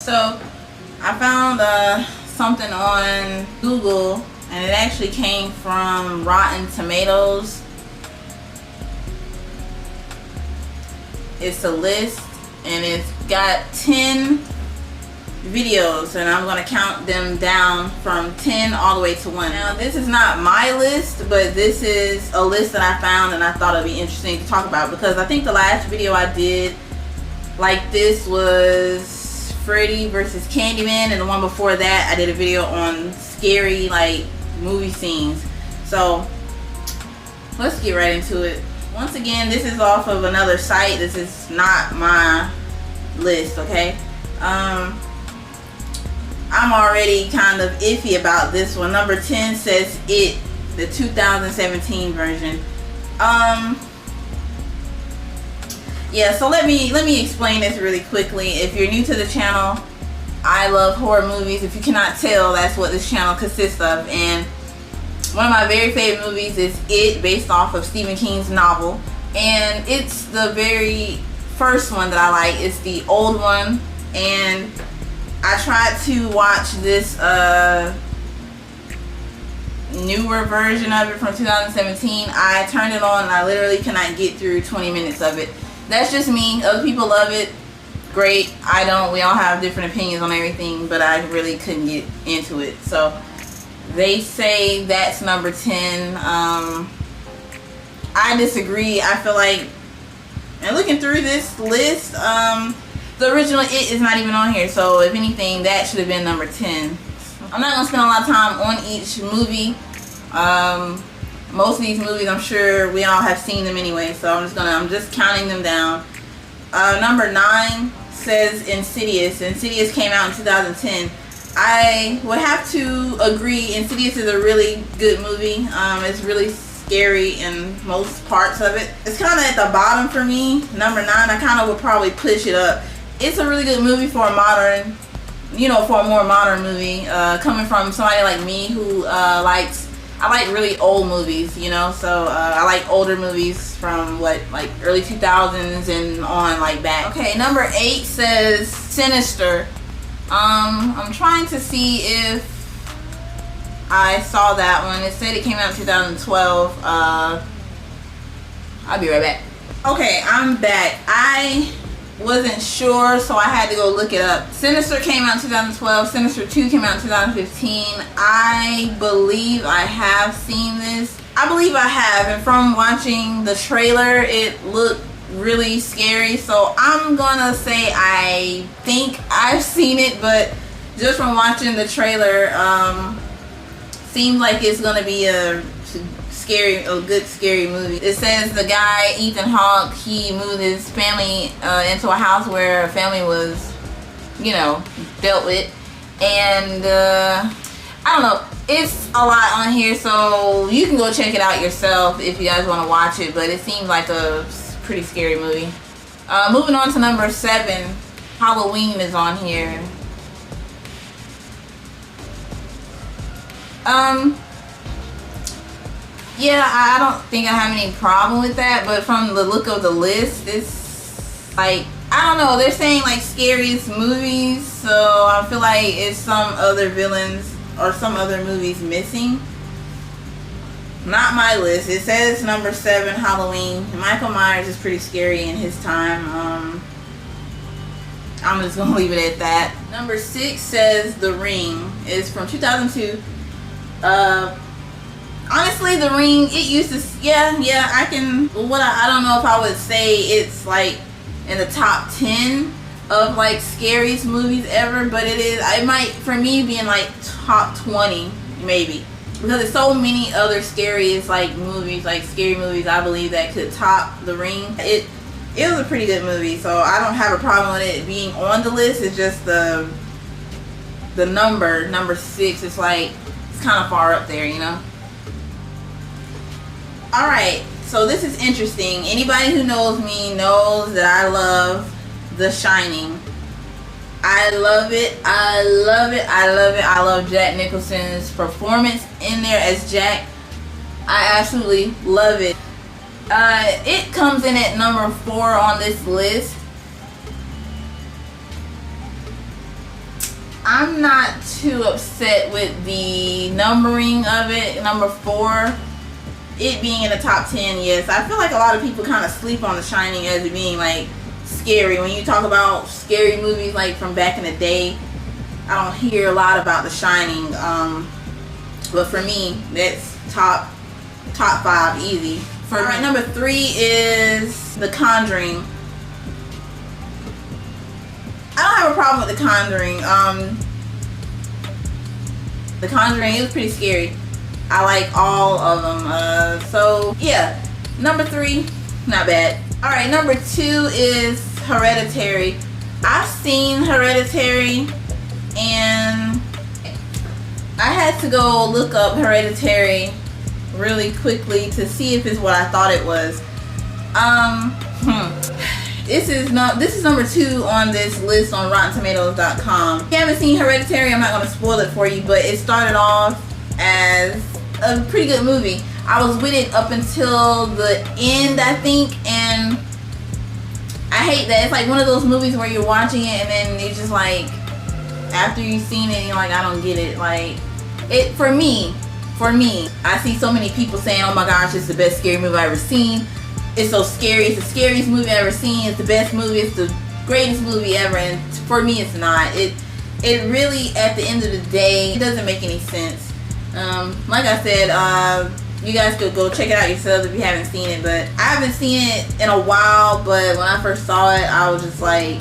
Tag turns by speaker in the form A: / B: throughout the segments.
A: So I found something on Google, and it actually came from Rotten Tomatoes. It's a list, and it's got 10 videos, and I'm going to count them down from 10 all the way to 1. Now, this is not my list, but this is a list that I found, and I thought it'd be interesting to talk about, because I think the last video I did like this was Freddy versus Candyman, and the one before that I did a video on scary like movie scenes. So let's get right into it. Once again, this is off of another site. This is not my list, okay? I'm already kind of iffy about this one. Number 10 says It, the 2017 version. Yeah, so let me explain this really quickly. If you're new to the channel, I love horror movies. If you cannot tell, that's what this channel consists of. And one of my very favorite movies is It, based off of Stephen King's novel. And it's the very first one that I like. It's the old one. And I tried to watch this newer version of it from 2017. I turned it on and I literally cannot get through 20 minutes of it. That's just me. Other people love it. Great. I don't. We all have different opinions on everything, but I really couldn't get into it. So they say that's number 10. I disagree. I feel like, and looking through this list, the original It is not even on here. So if anything, that should have been number 10. I'm not going to spend a lot of time on each movie. Most of these movies, I'm sure we all have seen them anyway, so I'm just counting them down. Number 9 says Insidious. Insidious came out in 2010. I would have to agree, Insidious is a really good movie. It's really scary in most parts of it. It's kind of at the bottom for me. Number 9, I kind of would probably push it up. It's a really good movie for a modern, for a more modern movie. Coming from somebody like me who I like really old movies, so I like older movies from like early 2000s and on, like back. Okay, number 8 says Sinister. I'm trying to see if I saw that one. It said it came out in 2012. I'll be right back. Okay, I'm back. I wasn't sure, so I had to go look it up. Sinister came out in 2012. Sinister 2 came out in 2015. I believe I have seen this. I believe I have, and from watching the trailer, it looked really scary. So I'm gonna say I think I've seen it, but just from watching the trailer, seems like it's gonna be a good scary movie. It says the guy Ethan Hawke, he moved his family into a house where a family was, dealt with, and I don't know. It's a lot on here, so you can go check it out yourself if you guys want to watch it. But it seems like a pretty scary movie. Moving on to number 7, Halloween is on here. Yeah, I don't think I have any problem with that, but from the look of the list, it's like, I don't know, they're saying like scariest movies, so I feel like it's some other villains or some other movies missing. Not my list. It says number 7, Halloween. Michael Myers is pretty scary in his time. I'm just gonna leave it at that. Number 6 says The Ring. It's from 2002. Honestly, The Ring, it used to, I don't know if I would say it's like in the top 10 of like scariest movies ever, but it might, for me, be in like top 20 maybe, because there's so many other scariest like movies, like scary movies, I believe, that could top The Ring. It was a pretty good movie, so I don't have a problem with it being on the list. It's just the number 6, it's like, it's kind of far up there, Alright, so this is interesting. Anybody who knows me knows that I love The Shining. I love it. I love it. I love it. I love Jack Nicholson's performance in there as Jack. I absolutely love it. It comes in at number 4 on this list. I'm not too upset with the numbering of it. Number 4, it being in the top 10. Yes, I feel like a lot of people kind of sleep on The Shining as it being like scary. When you talk about scary movies like from back in the day, I don't hear a lot about The Shining. But for me, that's top 5 easy. For me, number 3 is The Conjuring. I don't have a problem with The Conjuring. The Conjuring, it was pretty scary. I like all of them. So yeah, number 3, not bad. All right, number 2 is Hereditary. I've seen Hereditary, and I had to go look up Hereditary really quickly to see if it's what I thought it was. This is number 2 on this list on RottenTomatoes.com. If you haven't seen Hereditary, I'm not going to spoil it for you, but it started off as a pretty good movie. I was with it up until the end, I think, and I hate that. It's like one of those movies where you're watching it and then it's just like, after you've seen it, you're like, I don't get it. Like, it, for me, I see so many people saying, oh my gosh, it's the best scary movie I've ever seen. It's so scary. It's the scariest movie I've ever seen. It's the best movie. It's the greatest movie ever. And for me, it's not. It really, at the end of the day, it doesn't make any sense. Like I said, you guys could go check it out yourselves if you haven't seen it. But I haven't seen it in a while. But when I first saw it, I was just like,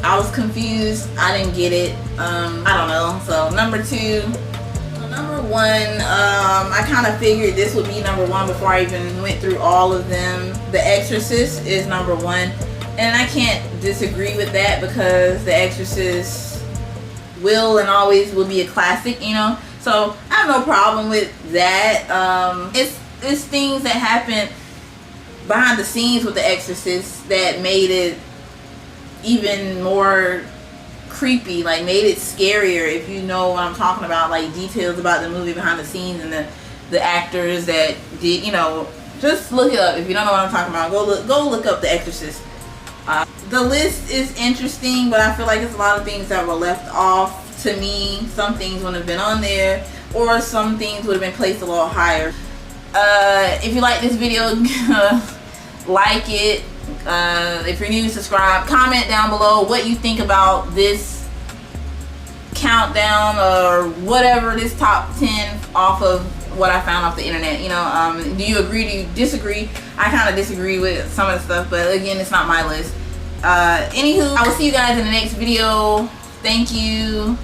A: I was confused. I didn't get it. I don't know. So number 2. Number 1, I kind of figured this would be number 1 before I even went through all of them. The Exorcist is number 1, and I can't disagree with that because The Exorcist will and always will be a classic, you know. So I have no problem with that. It's things that happen behind the scenes with The Exorcist that made it even more creepy, like made it scarier, if you know what I'm talking about, like details about the movie behind the scenes and the actors that did, you know. Just look it up if you don't know what I'm talking about. Go look up The Exorcist. The list is interesting, but I feel like it's a lot of things that were left off. To me, some things wouldn't have been on there, or some things would have been placed a little higher. If you like this video, like it. If you're new, subscribe. Comment down below what you think about this countdown or whatever, this top 10 off of what I found off the internet. You know, do you agree? Do you disagree? I kind of disagree with some of the stuff, but again, it's not my list. Anywho, I will see you guys in the next video. Thank you.